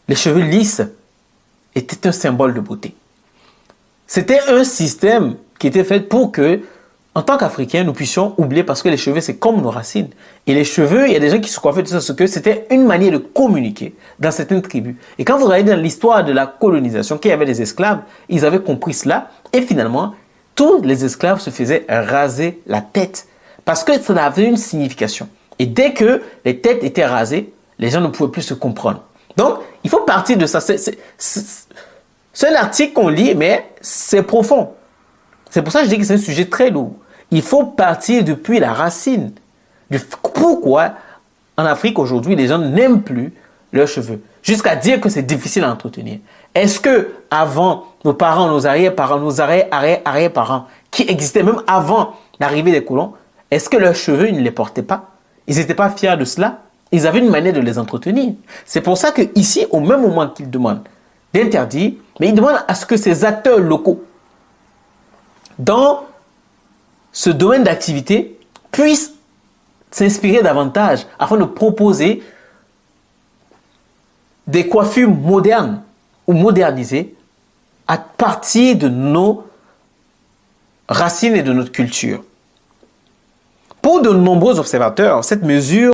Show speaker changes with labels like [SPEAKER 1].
[SPEAKER 1] les cheveux lisses étaient un symbole de beauté. C'était un système qui était fait pour que, en tant qu'Africains, nous puissions oublier parce que les cheveux, c'est comme nos racines. Et les cheveux, il y a des gens qui se coiffaient de ça, parce que c'était une manière de communiquer dans certaines tribus. Et quand vous regardez dans l'histoire de la colonisation, qu'il y avait des esclaves, ils avaient compris cela. Et finalement, tous les esclaves se faisaient raser la tête parce que ça avait une signification. Et dès que les têtes étaient rasées, les gens ne pouvaient plus se comprendre. Donc, il faut partir de ça. C'est un article qu'on lit, mais c'est profond. C'est pour ça que je dis que c'est un sujet très lourd. Il faut partir depuis la racine. Pourquoi en Afrique aujourd'hui, les gens n'aiment plus leurs cheveux, jusqu'à dire que c'est difficile à entretenir. Est-ce que avant nos parents, nos arrière-parents, nos arrière-arrière-arrière-parents, qui existaient même avant l'arrivée des colons, est-ce que leurs cheveux, ils ne les portaient pas? Ils n'étaient pas fiers de cela? Ils avaient une manière de les entretenir. C'est pour ça qu'ici, au même moment qu'ils demandent d'interdire, mais ils demandent à ce que ces acteurs locaux, dans ce domaine d'activité, puissent s'inspirer davantage afin de proposer des coiffures modernes ou modernisées à partir de nos racines et de notre culture. Pour de nombreux observateurs, cette mesure